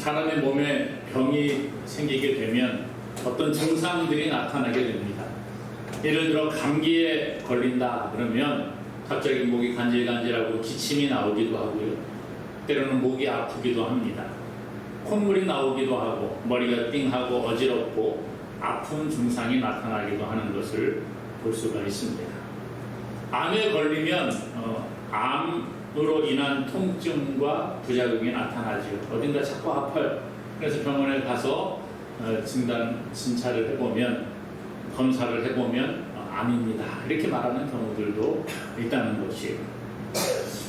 사람의 몸에 병이 생기게 되면 어떤 증상들이 나타나게 됩니다. 예를 들어 감기에 걸린다 그러면 갑자기 목이 간질간질하고 기침이 나오기도 하고요. 때로는 목이 아프기도 합니다. 콧물이 나오기도 하고 머리가 띵하고 어지럽고 아픈 증상이 나타나기도 하는 것을 볼 수가 있습니다. 암에 걸리면 암으로 인한 통증과 부작용이 나타나죠. 어딘가 자꾸 아파요. 그래서 병원에 가서 진찰을 해보면, 검사를 해보면 암입니다. 이렇게 말하는 경우들도 있다는 것이에요.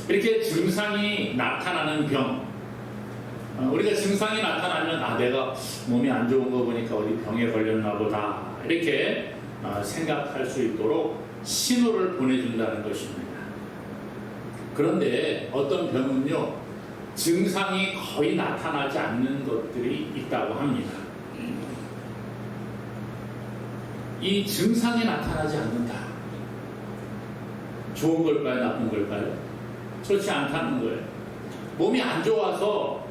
이렇게 증상이 나타나는 병, 우리가 증상이 나타나면 내가 몸이 안 좋은 거 보니까 어디 병에 걸렸나 보다 이렇게 생각할 수 있도록 신호를 보내준다는 것입니다. 그런데 어떤 병은요, 증상이 거의 나타나지 않는 것들이 있다고 합니다. 이 증상이 나타나지 않는다. 좋은 걸까요? 나쁜 걸까요? 좋지 않다는 거예요. 몸이 안 좋아서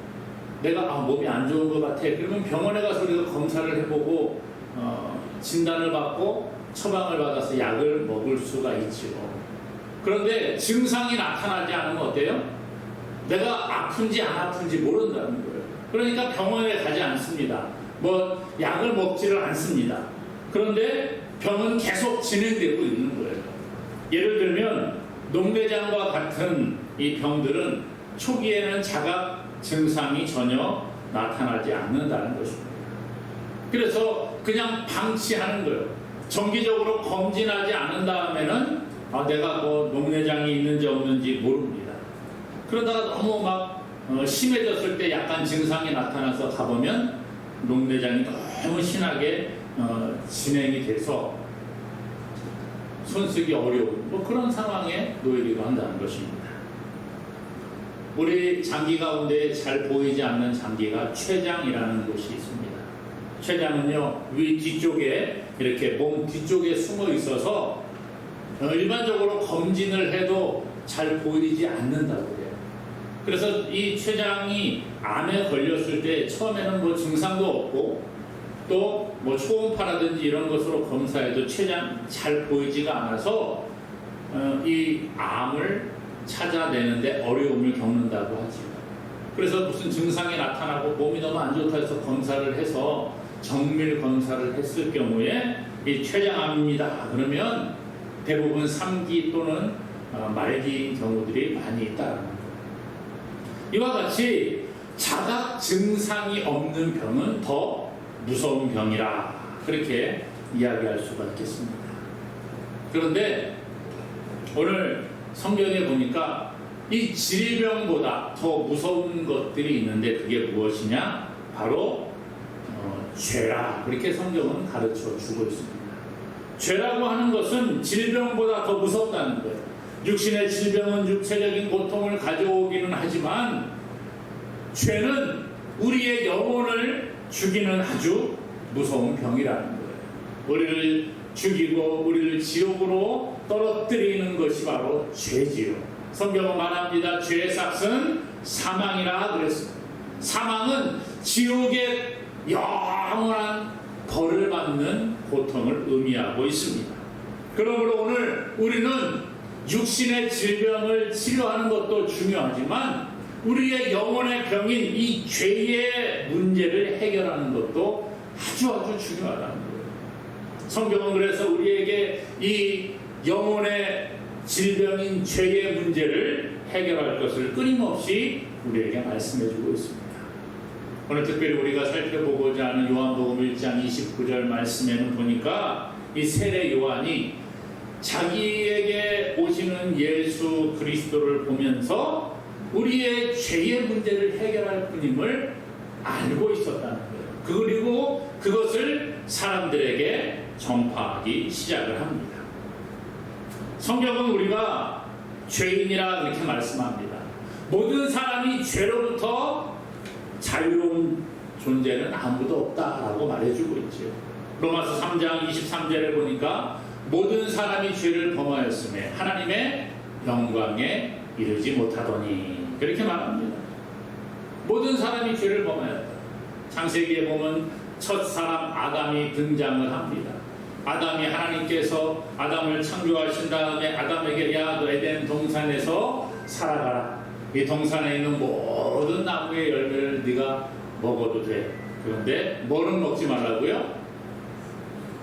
내가 몸이 안 좋은 것 같아. 그러면 병원에 가서 우리가 검사를 해보고 진단을 받고 처방을 받아서 약을 먹을 수가 있죠. 그런데 증상이 나타나지 않으면 어때요? 내가 아픈지 안 아픈지 모른다는 거예요. 그러니까 병원에 가지 않습니다. 약을 먹지를 않습니다. 그런데 병은 계속 진행되고 있는 거예요. 예를 들면 녹내장과 같은 이 병들은 초기에는 자각 증상이 전혀 나타나지 않는다는 것입니다. 그래서 그냥 방치하는 거예요. 정기적으로 검진하지 않은 다음에는 내가 녹내장이 있는지 없는지 모릅니다. 그러다가 너무 심해졌을 때 약간 증상이 나타나서 가보면 녹내장이 너무 심하게 진행이 돼서 손쓰기 어려운 그런 상황에 놓이기도 한다는 것입니다. 우리 장기 가운데 잘 보이지 않는 장기가 췌장이라는 곳이 있습니다. 췌장은요, 위 뒤쪽에 이렇게 몸 뒤쪽에 숨어 있어서 일반적으로 검진을 해도 잘 보이지 않는다고 해요. 그래서 이 췌장이 암에 걸렸을 때 처음에는 증상도 없고 또 초음파라든지 이런 것으로 검사해도 췌장 잘 보이지가 않아서 이 암을 찾아내는데 어려움을 겪는다고 하죠. 그래서 무슨 증상이 나타나고 몸이 너무 안 좋다 해서 검사를 해서 정밀 검사를 했을 경우에 이 췌장암입니다. 그러면 대부분 3기 또는 말기인 경우들이 많이 있다는 거예요. 이와 같이 자각 증상이 없는 병은 더 무서운 병이라 그렇게 이야기할 수가 있겠습니다. 그런데 오늘 성경에 보니까 이 질병보다 더 무서운 것들이 있는데 그게 무엇이냐? 바로 죄라 그렇게 성경은 가르쳐 주고 있습니다. 죄라고 하는 것은 질병보다 더 무섭다는 거예요. 육신의 질병은 육체적인 고통을 가져오기는 하지만 죄는 우리의 영혼을 죽이는 아주 무서운 병이라는 거예요. 우리를 죽이고 우리를 지옥으로 떨어뜨리는 것이 바로 죄지요. 성경은 말합니다. 죄의 삭은 사망이라 그랬습니다. 사망은 지옥의 영원한 벌을 받는 고통을 의미하고 있습니다. 그러므로 오늘 우리는 육신의 질병을 치료하는 것도 중요하지만 우리의 영혼의 병인 이 죄의 문제를 해결하는 것도 아주 중요하다는 거예요. 성경은 그래서 우리에게 이 영혼의 질병인 죄의 문제를 해결할 것을 끊임없이 우리에게 말씀해주고 있습니다. 오늘 특별히 우리가 살펴보고자 하는 요한복음 1장 29절 말씀에는 보니까 이 세례 요한이 자기에게 오시는 예수 그리스도를 보면서 우리의 죄의 문제를 해결할 분임을 알고 있었다는 거예요. 그리고 그것을 사람들에게 전파하기 시작을 합니다. 성경은 우리가 죄인이라 그렇게 말씀합니다. 모든 사람이 죄로부터 자유로운 존재는 아무도 없다라고 말해주고 있죠. 로마서 3장 23절에 보니까 모든 사람이 죄를 범하였음에 하나님의 영광에 이르지 못하더니 그렇게 말합니다. 모든 사람이 죄를 범하였다. 창세기에 보면 첫 사람 아담이 등장을 합니다. 아담이 하나님께서 아담을 창조하신 다음에 아담에게 야, 너 에덴 동산에서 살아가라. 이 동산에 있는 모든 나무의 열매를 네가 먹어도 돼. 그런데 뭐는 먹지 말라고요?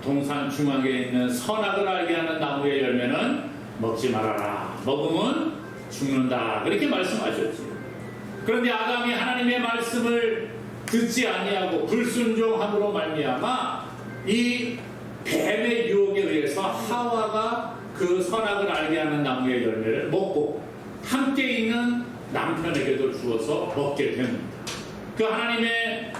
동산 중앙에 있는 선악을 알게 하는 나무의 열매는 먹지 말아라. 먹으면 죽는다. 그렇게 말씀하셨죠. 그런데 아담이 하나님의 말씀을 듣지 아니하고 불순종함으로 말미암아 이 뱀의 유혹에 의해서 하와가 그 선악을 알게 하는 나무의 열매를 먹고 함께 있는 남편에게도 주어서 먹게 됩니다. 그 하나님의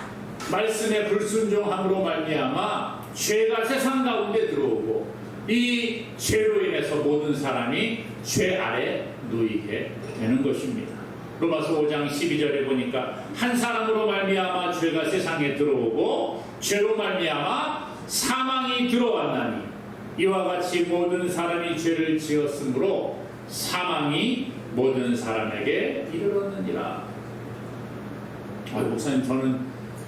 말씀에 불순종함으로 말미암아 죄가 세상 가운데 들어오고 이 죄로 인해서 모든 사람이 죄 아래 놓이게 되는 것입니다. 로마서 5장 12절에 보니까 한 사람으로 말미암아 죄가 세상에 들어오고 죄로 말미암아 사망이 들어왔나니 이와 같이 모든 사람이 죄를 지었으므로 사망이 모든 사람에게 이르렀느니라. 목사님, 저는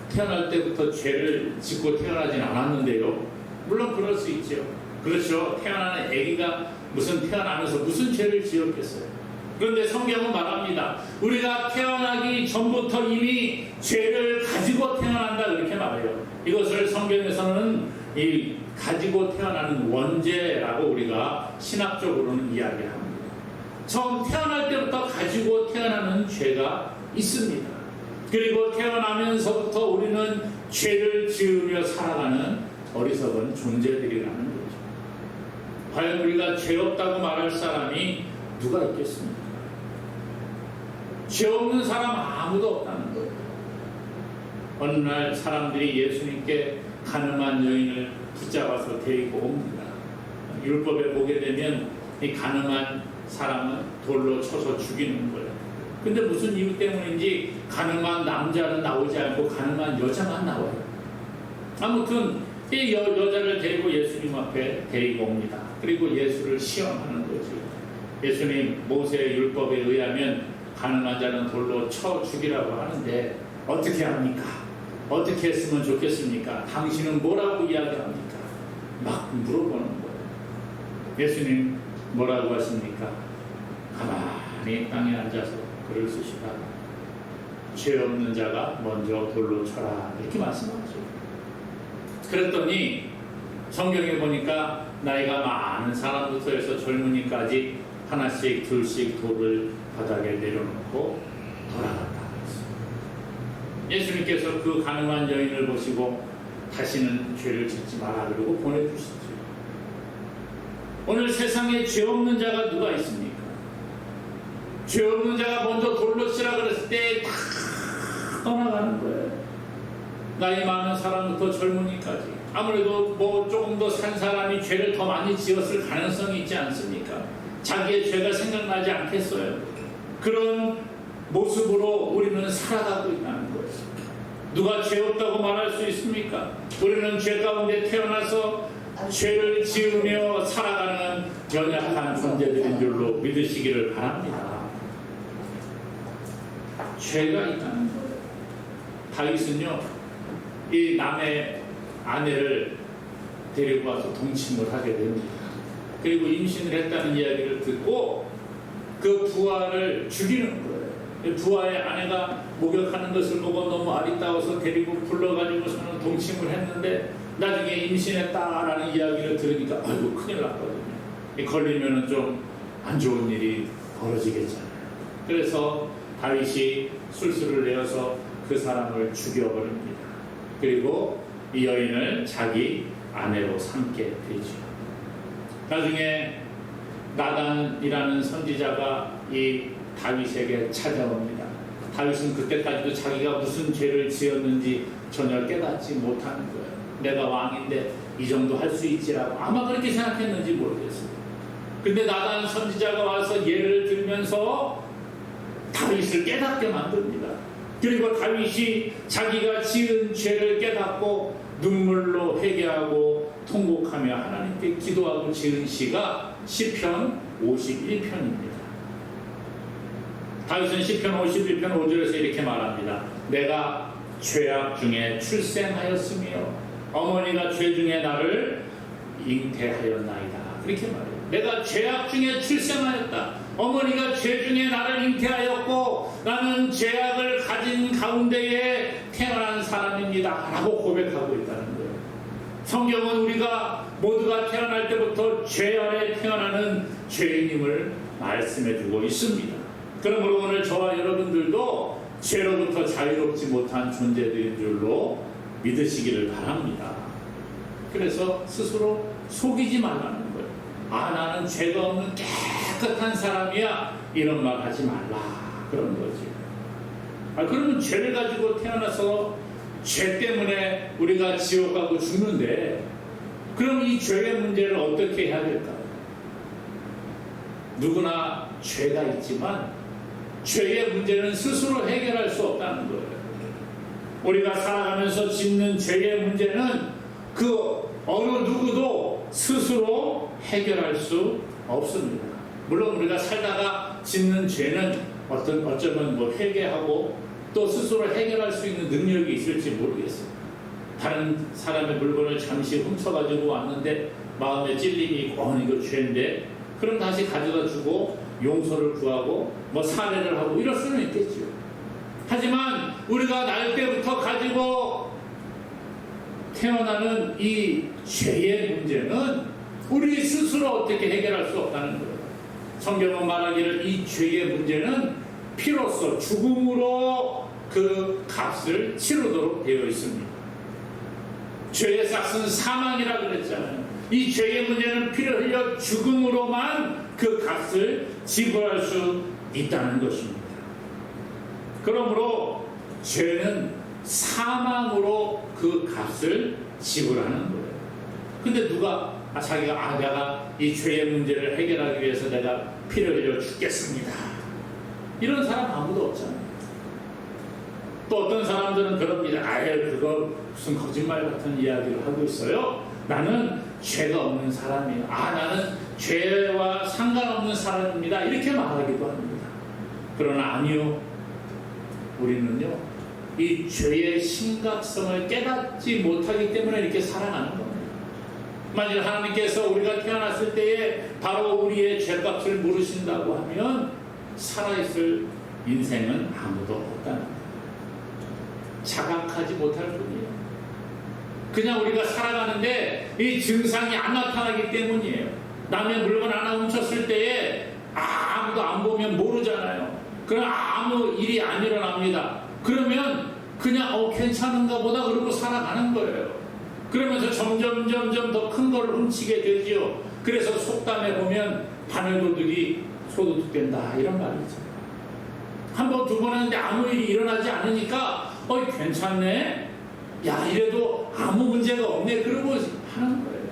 태어날 때부터 죄를 짓고 태어나진 않았는데요. 물론 그럴 수 있죠. 그렇죠. 태어나는 아기가 무슨 태어나면서 무슨 죄를 지었겠어요. 그런데 성경은 말합니다. 우리가 태어나기 전부터 이미 죄를 가지고 태어난다, 그렇게 말해요. 이것을 성경에서는 이 가지고 태어나는 원죄라고 우리가 신학적으로는 이야기합니다. 처음 태어날 때부터 가지고 태어나는 죄가 있습니다. 그리고 태어나면서부터 우리는 죄를 지으며 살아가는 어리석은 존재들이라는 거죠. 과연 우리가 죄 없다고 말할 사람이 누가 있겠습니까? 죄 없는 사람 아무도 없다는 거예요. 어느 날 사람들이 예수님께 가늠한 여인을 붙잡아서 데리고 옵니다. 율법에 보게 되면 이 가늠한 사람은 돌로 쳐서 죽이는 거예요. 근데 무슨 이유 때문인지 가늠한 남자는 나오지 않고 가늠한 여자만 나와요. 아무튼 이 여자를 데리고 예수님 앞에 데리고 옵니다. 그리고 예수를 시험하는 거죠. 예수님, 모세의 율법에 의하면 가늠한 자는 돌로 쳐 죽이라고 하는데 어떻게 합니까? 어떻게 했으면 좋겠습니까? 당신은 뭐라고 이야기합니까? 막 물어보는 거예요. 예수님 뭐라고 하십니까? 가만히 땅에 앉아서 글을 쓰시라. 죄 없는 자가 먼저 돌로 쳐라. 이렇게 말씀하죠. 그랬더니 성경에 보니까 나이가 많은 사람부터 해서 젊은이까지 하나씩 둘씩 돌을 바닥에 내려놓고 돌아갔다. 예수님께서 그 가늠한 여인을 보시고 다시는 죄를 짓지 마라 그러고 보내주시죠. 오늘 세상에 죄 없는 자가 누가 있습니까? 죄 없는 자가 먼저 돌로 치라 그랬을 때 다 떠나가는 거예요. 나이 많은 사람부터 젊은이까지. 아무래도 뭐 조금 더 산 사람이 죄를 더 많이 지었을 가능성이 있지 않습니까? 자기의 죄가 생각나지 않겠어요? 그런 모습으로 우리는 살아가고 있다는 거예요. 누가 죄 없다고 말할 수 있습니까? 우리는 죄 가운데 태어나서 죄를 지으며 살아가는 연약한 존재들인 줄로 믿으시기를 바랍니다. 죄가 있다는 거예요. 다윗은요, 이 남의 아내를 데리고 와서 동침을 하게 됩니다. 그리고 임신을 했다는 이야기를 듣고 그 부하를 죽이는 거예요. 부하의 아내가 목욕하는 것을 보고 너무 아리따워서 데리고 불러가지고서는 동침을 했는데 나중에 임신했다라는 이야기를 들으니까 아이고 큰일 났거든요. 걸리면은 좀 안 좋은 일이 벌어지겠잖아요. 그래서 다윗이 술수를 내어서 그 사람을 죽여버립니다. 그리고 이 여인을 자기 아내로 삼게 되죠. 나중에 나단이라는 선지자가 이 다윗에게 찾아옵니다. 다윗은 그때까지도 자기가 무슨 죄를 지었는지 전혀 깨닫지 못하는 거예요. 내가 왕인데 이 정도 할 수 있지라고 아마 그렇게 생각했는지 모르겠어요. 근데 나단 선지자가 와서 예를 들면서 다윗을 깨닫게 만듭니다. 그리고 다윗이 자기가 지은 죄를 깨닫고 눈물로 회개하고 통곡하며 하나님께 기도하고 지은 시가 시편 51편입니다. 다윗은 시편 51편 5절에서 이렇게 말합니다. 내가 죄악 중에 출생하였으며 어머니가 죄 중에 나를 잉태하였나이다. 그렇게 말해요. 내가 죄악 중에 출생하였다. 어머니가 죄 중에 나를 잉태하였고 나는 죄악을 가진 가운데에 태어난 사람입니다 라고 고백하고 있다는 거예요. 성경은 우리가 모두가 태어날 때부터 죄 아래 태어나는 죄인임을 말씀해 주고 있습니다. 그러므로 오늘 저와 여러분들도 죄로부터 자유롭지 못한 존재들인 줄로 믿으시기를 바랍니다. 그래서 스스로 속이지 말라는 거예요. 아, 나는 죄가 없는 깨끗한 사람이야, 이런 말 하지 말라, 그런 거지. 그러면 죄를 가지고 태어나서 죄 때문에 우리가 지옥 가고 죽는데, 그럼 이 죄의 문제를 어떻게 해야 될까요? 누구나 죄가 있지만 죄의 문제는 스스로 해결할 수 없다는 거예요. 우리가 살아가면서 짓는 죄의 문제는 그 어느 누구도 스스로 해결할 수 없습니다. 물론 우리가 살다가 짓는 죄는 어쩌면 회개하고 또 스스로 해결할 수 있는 능력이 있을지 모르겠어요. 다른 사람의 물건을 잠시 훔쳐가지고 왔는데 마음에 찔림이 있고 이거 죄인데, 그럼 다시 가져다 주고 용서를 구하고 사례를 하고 이럴 수는 있겠죠. 하지만 우리가 날 때부터 가지고 태어나는 이 죄의 문제는 우리 스스로 어떻게 해결할 수 없다는 거예요. 성경은 말하기를 이 죄의 문제는 피로써 죽음으로 그 값을 치르도록 되어 있습니다. 죄의 삭은 사망이라 그랬잖아요. 이 죄의 문제는 피를 흘려 죽음으로만 그 값을 지불할 수 있다는 것입니다. 그러므로 죄는 사망으로 그 값을 지불하는 거예요. 근데 누가 자기가 내가 이 죄의 문제를 해결하기 위해서 내가 피를 흘려 죽겠습니다, 이런 사람 아무도 없잖아요. 또 어떤 사람들은 그럽니다. 그거 무슨 거짓말 같은 이야기를 하고 있어요. 나는 죄가 없는 사람이에요. 나는 죄와 상관없는 사람입니다, 이렇게 말하기도 합니다. 그러나 아니요, 우리는요 이 죄의 심각성을 깨닫지 못하기 때문에 이렇게 살아가는 겁니다. 만일 하나님께서 우리가 태어났을 때에 바로 우리의 죄값을 모르신다고 하면 살아있을 인생은 아무도 없다는 거예요. 자각하지 못할 뿐이에요. 그냥 우리가 살아가는데 이 증상이 안 나타나기 때문이에요. 남의 물건 하나 훔쳤을 때에 아무도 안 보면 모르잖아요. 그럼 아무 일이 안 일어납니다. 그러면 그냥 괜찮은가 보다 그러고 살아가는 거예요. 그러면서 점점 더 큰 걸 훔치게 되지요. 그래서 속담에 보면 바늘도둑이 소도둑 된다, 이런 말이 있죠. 한 번, 두 번 했는데 아무 일이 일어나지 않으니까 괜찮네, 이래도 아무 문제가 없네, 그러고 하는 거예요.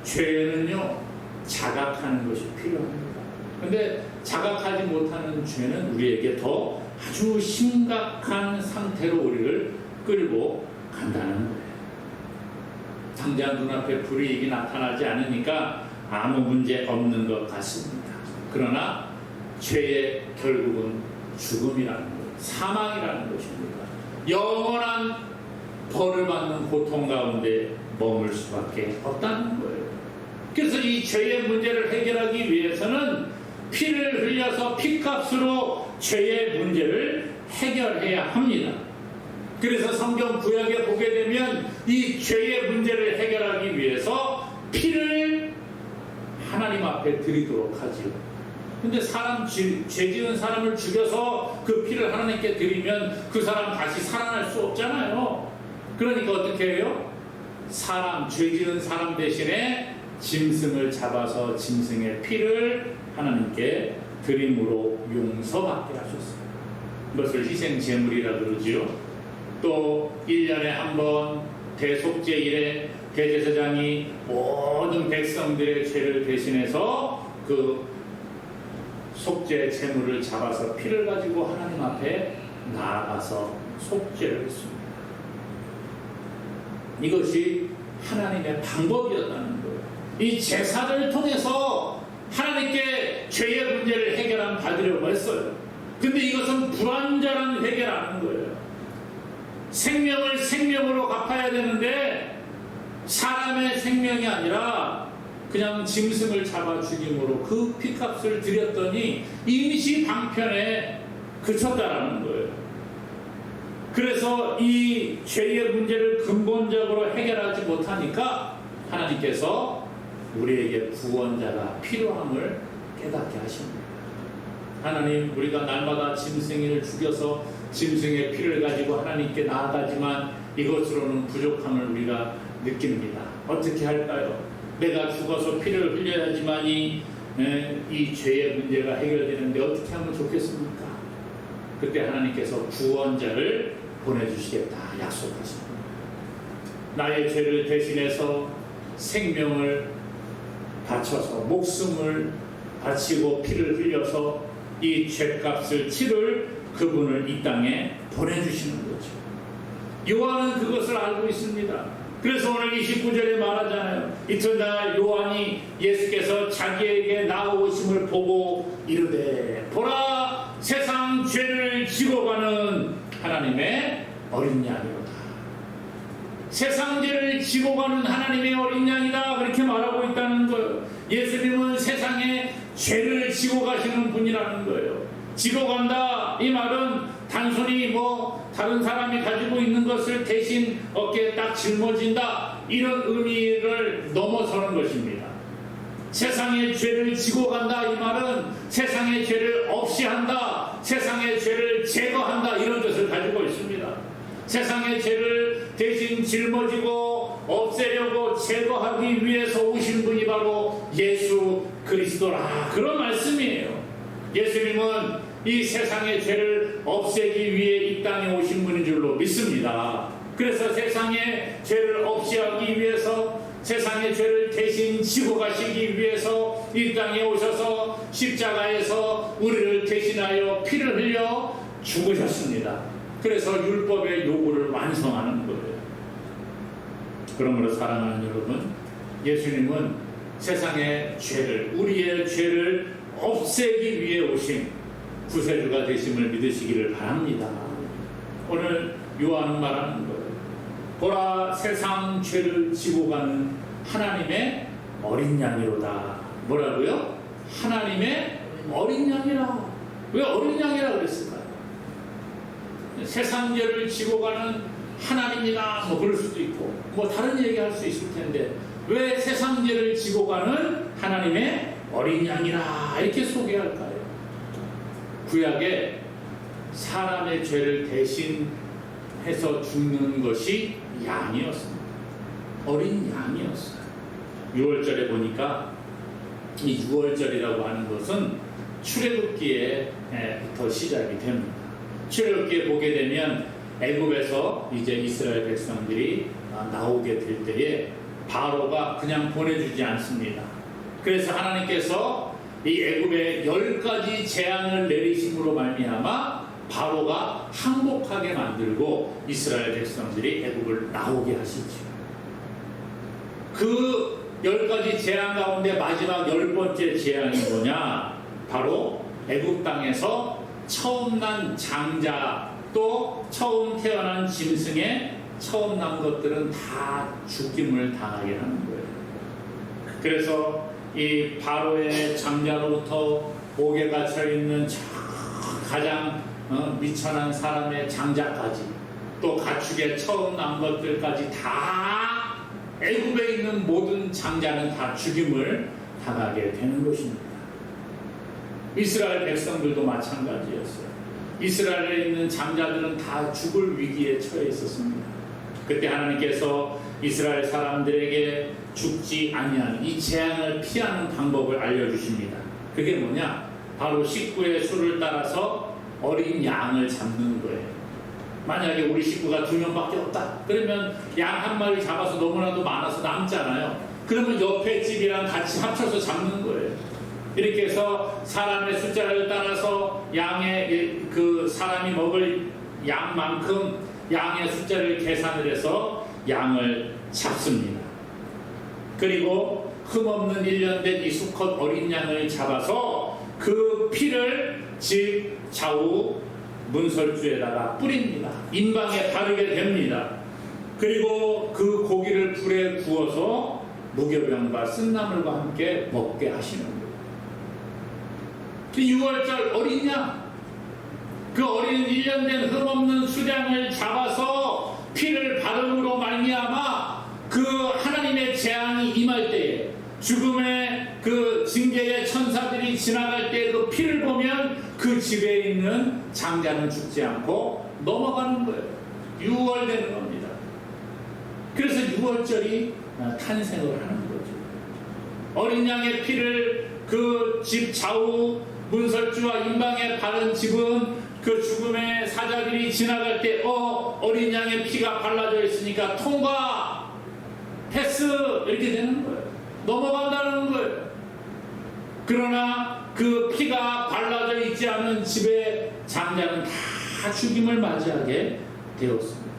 죄는요 자각하는 것이 필요합니다. 근데 자각하지 못하는 죄는 우리에게 더 아주 심각한 상태로 우리를 끌고 간다는 거예요. 당장 눈앞에 불이익이 나타나지 않으니까 아무 문제 없는 것 같습니다. 그러나 죄의 결국은 죽음이라는 거예요. 사망이라는 것입니다. 영원한 벌을 받는 고통 가운데 머물 수밖에 없다는 거예요. 그래서 이 죄의 문제를 해결하기 위해서는 피를 흘려서 피값으로 죄의 문제를 해결해야 합니다. 그래서 성경 구약에 보게 되면 이 죄의 문제를 해결하기 위해서 피를 하나님 앞에 드리도록 하지요. 근데 죄 지은 사람을 죽여서 그 피를 하나님께 드리면 그 사람 다시 살아날 수 없잖아요. 그러니까 어떻게 해요? 죄 지은 사람 대신에 짐승을 잡아서 짐승의 피를 하나님께 드림으로 용서받게 하셨어요. 이것을 희생제물이라 그러지요. 또 1년에 한 번 대속죄일에 대제사장이 모든 백성들의 죄를 대신해서 그 속죄 제물을 잡아서 피를 가지고 하나님 앞에 나아가서 속죄를 했습니다. 이것이 하나님의 방법이었다는 거예요. 이 제사를 통해서 하나님께 죄의 문제를 받으려고 했어요. 근데 이것은 불완전한 회개라는 거예요. 생명을 생명으로 갚아야 되는데 사람의 생명이 아니라 그냥 짐승을 잡아 죽임으로 그 피값을 드렸더니 임시 방편에 그쳤다라는 거예요. 그래서 이 죄의 문제를 근본적으로 해결하지 못하니까 하나님께서 우리에게 구원자가 필요함을 깨닫게 하십니다. 하나님, 우리가 날마다 짐승을 죽여서 짐승의 피를 가지고 하나님께 나아가지만 이것으로는 부족함을 우리가 느낍니다. 어떻게 할까요? 내가 죽어서 피를 흘려야지만이 이 죄의 문제가 해결되는데 어떻게 하면 좋겠습니까? 그때 하나님께서 구원자를 보내주시겠다 약속하십니다. 나의 죄를 대신해서 생명을 바쳐서 목숨을 바치고 피를 흘려서 이 죄값을 치를 그분을 이 땅에 보내주시는 거죠. 요한은 그것을 알고 있습니다. 그래서 오늘 29절에 말하잖아요. 이튿날 요한이 예수께서 자기에게 나오심을 보고 이르되 보라, 세상 죄를 지고 가는 하나님의 어린 양이로다. 세상 죄를 지고 가는 하나님의 어린 양이다, 그렇게 말하고 있다는 거예요. 예수님은 세상에 죄를 지고 가시는 분이라는 거예요. 지고 간다, 이 말은 단순히 다른 사람이 가지고 있는 것을 대신 어깨에 딱 짊어진다, 이런 의미를 넘어서는 것입니다. 세상의 죄를 지고 간다, 이 말은 세상의 죄를 없이 한다, 세상의 죄를 제거한다, 이런 뜻을 가지고 있습니다. 세상의 죄를 대신 짊어지고 없애려고 제거하기 위해서 오신 분이 바로 예수 그리스도라, 그런 말씀이에요. 예수님은 이 세상의 죄를 없애기 위해 이 땅에 오신 분인 줄로 믿습니다. 그래서 세상의 죄를 없이 하기 위해서, 세상의 죄를 대신 지고 가시기 위해서 이 땅에 오셔서 십자가에서 우리를 대신하여 피를 흘려 죽으셨습니다. 그래서 율법의 요구를 완성하는 거예요. 그러므로 사랑하는 여러분, 예수님은 세상의 죄를, 우리의 죄를 없애기 위해 오신 구세주가 되심을 믿으시기를 바랍니다. 오늘 요한은 말하는 거예요. 보라, 세상 죄를 지고 가는 하나님의 어린 양이로다. 뭐라고요? 하나님의 어린 양이라. 왜 어린 양이라 그랬을까요? 세상 죄를 지고 가는 하나님이나 그럴 수도 있고 다른 얘기할 수 있을 텐데 왜 세상 죄를 지고 가는 하나님의 어린 양이라 이렇게 소개할까요? 구약에 사람의 죄를 대신해서 죽는 것이 양이었습니다. 어린 양이었어요. 6월절에 보니까 이 6월절이라고 하는 것은 출애굽기에부터 시작이 됩니다. 출애굽기에 보게 되면 애굽에서 이제 이스라엘 백성들이 나오게 될 때에 바로가 그냥 보내주지 않습니다. 그래서 하나님께서 이 애굽에 10가지 재앙을 내리심으로 말미암아 바로가 항복하게 만들고 이스라엘 백성들이 애굽을 나오게 하시죠. 그 10가지 재앙 가운데 마지막 10번째 재앙이 뭐냐? 바로 애굽 땅에서 처음 난 장자, 또 처음 태어난 짐승의 처음 난 것들은 다 죽임을 당하게 하는 거예요. 그래서 이 바로의 장자로부터 옥에 갇혀있는 가장 미천한 사람의 장자까지, 또 가축의 처음 난 것들까지 다 애굽에 있는 모든 장자는 다 죽임을 당하게 되는 것입니다. 이스라엘 백성들도 마찬가지였어요. 이스라엘에 있는 장자들은 다 죽을 위기에 처해 있었습니다. 그때 하나님께서 이스라엘 사람들에게 죽지 아니하는 이 재앙을 피하는 방법을 알려주십니다. 그게 뭐냐? 바로 식구의 수를 따라서 어린 양을 잡는 거예요. 만약에 우리 식구가 2명밖에 없다, 그러면 양 한 마리 잡아서 너무나도 많아서 남잖아요. 그러면 옆에 집이랑 같이 합쳐서 잡는 거예요. 이렇게 해서 사람의 숫자를 따라서 양의 그 사람이 먹을 양만큼 양의 숫자를 계산을 해서 양을 잡습니다. 그리고 흠없는 1년 된 이 수컷 어린 양을 잡아서 그 피를 집 좌우 문설주에다가 뿌립니다. 인방에 바르게 됩니다. 그리고 그 고기를 불에 구워서 무교병과 쓴나물과 함께 먹게 하시는 거예요. 그 6월절 어린 양, 그 어린 1년 된 흠없는 수량을 잡아서 피를 바름으로 말미암아 그 하나님의 재앙이 임할 때에, 죽음의 그 징계의 천사들이 지나갈 때 그 피를 보면 그 집에 있는 장자는 죽지 않고 넘어가는 거예요. 6월 되는 겁니다. 그래서 6월절이 탄생을 하는 거죠. 어린 양의 피를 그 집 좌우 문설주와 인방에 바른 집은 그 죽음의 사자들이 지나갈 때 어린 양의 피가 발라져 있으니까 통과, 패스, 이렇게 되는 거예요. 넘어간다는 거예요. 그러나 그 피가 발라져 있지 않은 집의 장자는 다 죽임을 맞이하게 되었습니다.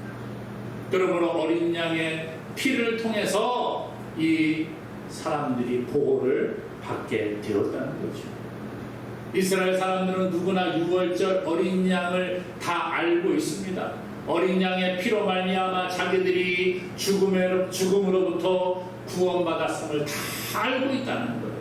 그러므로 어린 양의 피를 통해서 이 사람들이 보호를 받게 되었다는 거죠. 이스라엘 사람들은 누구나 6월절 어린 양을 다 알고 있습니다. 어린 양의 피로 말미암아 자기들이 죽음으로부터 구원받았음을 다 알고 있다는 거예요.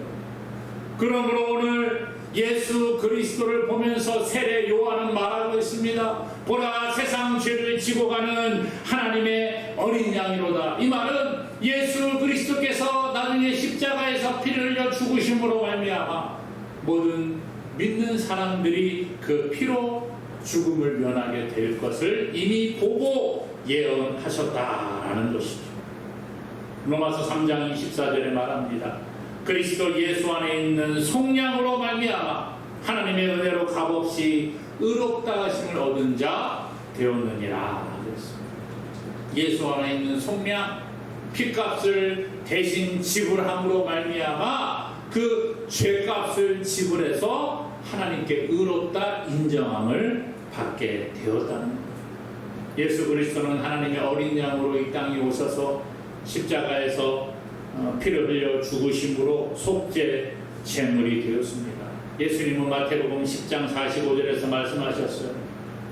그러므로 오늘 예수 그리스도를 보면서 세례 요한은 말하고 있습니다. 보라, 세상 죄를 지고 가는 하나님의 어린 양이로다. 이 말은 예수 그리스도께서 나중에 십자가에서 피를 흘려 죽으심으로 말미암아 모든 믿는 사람들이 그 피로 죽음을 면하게 될 것을 이미 보고 예언하셨다라는 것이죠. 로마서 3장 24절에 말합니다. 그리스도 예수 안에 있는 속량으로 말미암아 하나님의 은혜로 값없이 의롭다 하심을 얻은 자 되었느니라. 예수 안에 있는 속량, 피값을 대신 지불함으로 말미암아 그 죄값을 지불해서 하나님께 의롭다 인정함을 받게 되었다는 거예요. 예수 그리스도는 하나님의 어린 양으로 이 땅에 오셔서 십자가에서 피를 흘려 죽으심으로 속죄 제물이 되었습니다. 예수님은 마태복음 10장 45절에서 말씀하셨어요.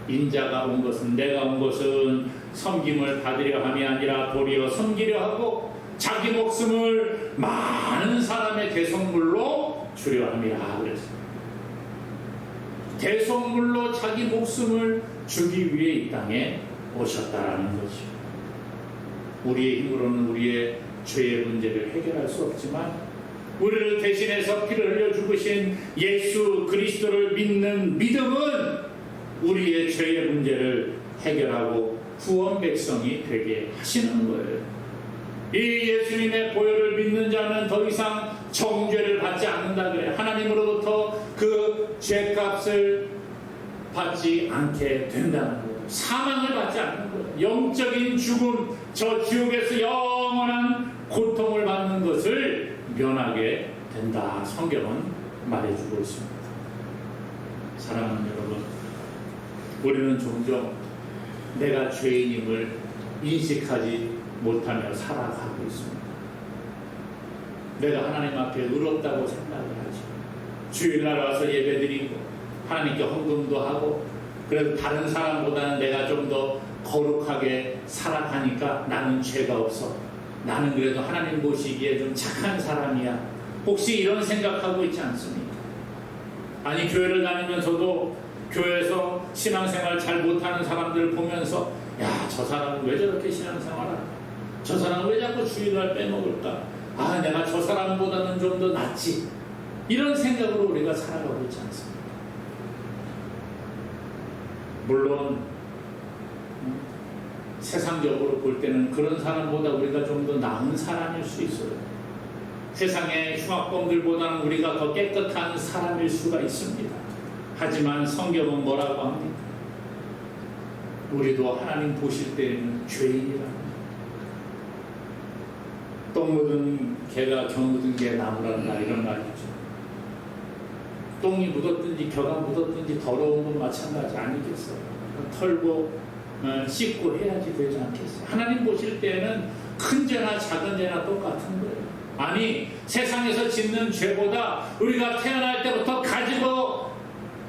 인자가 온 것은, 내가 온 것은 섬김을 받으려 함이 아니라 도리어 섬기려 하고 자기 목숨을 많은 사람의 대속물로 주려 함이라 그랬어요. 대속물로 자기 목숨을 주기 위해 이 땅에 오셨다라는 거죠. 우리의 힘으로는 우리의 죄의 문제를 해결할 수 없지만 우리를 대신해서 피를 흘려 죽으신 예수 그리스도를 믿는 믿음은 우리의 죄의 문제를 해결하고 구원 백성이 되게 하시는 거예요. 이 예수님의 보혈을 믿는 자는 더 이상 정죄를 받지 않는다 그래요. 하나님으로부터 그 죄값을 받지 않게 된다는 거예요. 사망을 받지 않는 거예요. 영적인 죽음, 저 지옥에서 영원한 고통을 받는 것을 면하게 된다. 성경은 말해주고 있습니다. 사랑하는 여러분, 우리는 종종 내가 죄인임을 인식하지 못하며 살아가고 있습니다. 내가 하나님 앞에 의롭다고 생각을 하죠. 주일날 와서 예배드리고 하나님께 헌금도 하고 그래도 다른 사람보다는 내가 좀 더 거룩하게 살아가니까 나는 죄가 없어. 나는 그래도 하나님 보시기에 좀 착한 사람이야. 혹시 이런 생각하고 있지 않습니까? 아니, 교회를 다니면서도 교회에서 신앙생활 잘 못하는 사람들 보면서 야, 저 사람은 왜 저렇게 신앙생활할까? 저 사람은 왜 자꾸 주일날 빼먹을까? 아, 내가 저 사람보다는 좀 더 낫지. 이런 생각으로 우리가 살아가고 있지 않습니까? 물론 세상적으로 볼 때는 그런 사람보다 우리가 좀 더 나은 사람일 수 있어요. 세상의 흉악범들보다는 우리가 더 깨끗한 사람일 수가 있습니다. 하지만 성경은 뭐라고 합니까? 우리도 하나님 보실 때에는 죄인이라. 똥 묻은 개가 겨 묻은 개 나무란다, 이런 말이죠. 똥이 묻었든지 겨가 묻었든지 더러운 건 마찬가지 아니겠어요? 털고 씻고 해야지 되지 않겠어요? 하나님 보실 때는 큰 죄나 작은 죄나 똑같은 거예요. 아니, 세상에서 짓는 죄보다 우리가 태어날 때부터 가지고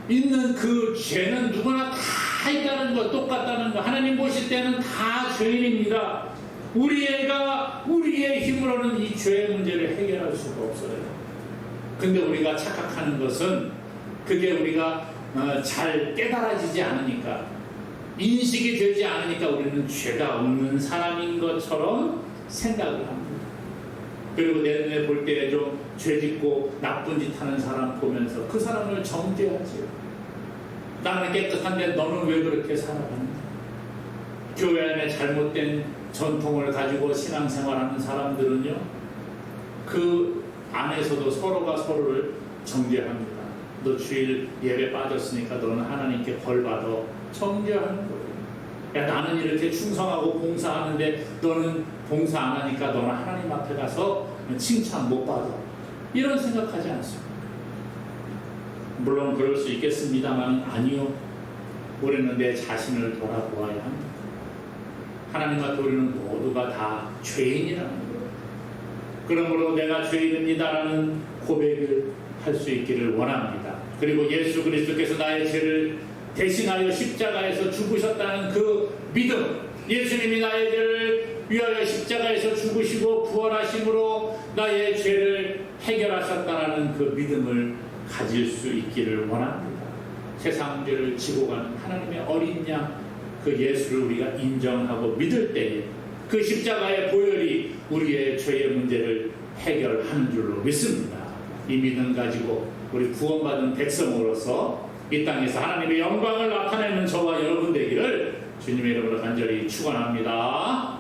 있는 그 죄는 누구나 다 있다는 거, 똑같다는 거. 하나님 보실 때는 다 죄인입니다. 우리의 힘으로는 이 죄의 문제를 해결할 수가 없어요. 근데 우리가 착각하는 것은 그게 우리가 잘 깨달아지지 않으니까, 인식이 되지 않으니까 우리는 죄가 없는 사람인 것처럼 생각을 합니다. 그리고 내 눈에 볼 때 좀 죄짓고 나쁜 짓 하는 사람 보면서 그 사람을 정죄하지요. 나는 깨끗한데 너는 왜 그렇게 살아가는가? 교회 안에 잘못된 전통을 가지고 신앙생활하는 사람들은요, 그 안에서도 서로가 서로를 정죄합니다. 너 주일 예배 빠졌으니까 너는 하나님께 벌 받아. 정죄하는 거예요. 야, 나는 이렇게 충성하고 봉사하는데 너는 봉사 안 하니까 너는 하나님 앞에 가서 칭찬 못 받아. 이런 생각하지 않습니다. 물론 그럴 수 있겠습니다만 아니요. 우리는 내 자신을 돌아보아야 합니다. 하나님 앞에 우리는 모두가 다 죄인이라는 거예요. 그러므로 내가 죄인입니다라는 고백을 할 수 있기를 원합니다. 그리고 예수 그리스도께서 나의 죄를 대신하여 십자가에서 죽으셨다는 그 믿음, 예수님이 나의 죄를 위하여 십자가에서 죽으시고 부활하심으로 나의 죄를 해결하셨다는 그 믿음을 가질 수 있기를 원합니다. 세상 죄를 지고 가는 하나님의 어린 양, 그 예수를 우리가 인정하고 믿을 때에 그 십자가의 보혈이 우리의 죄의 문제를 해결하는 줄로 믿습니다. 이 믿음 가지고 우리 구원받은 백성으로서 이 땅에서 하나님의 영광을 나타내는 저와 여러분 되기를 주님의 이름으로 간절히 축원합니다.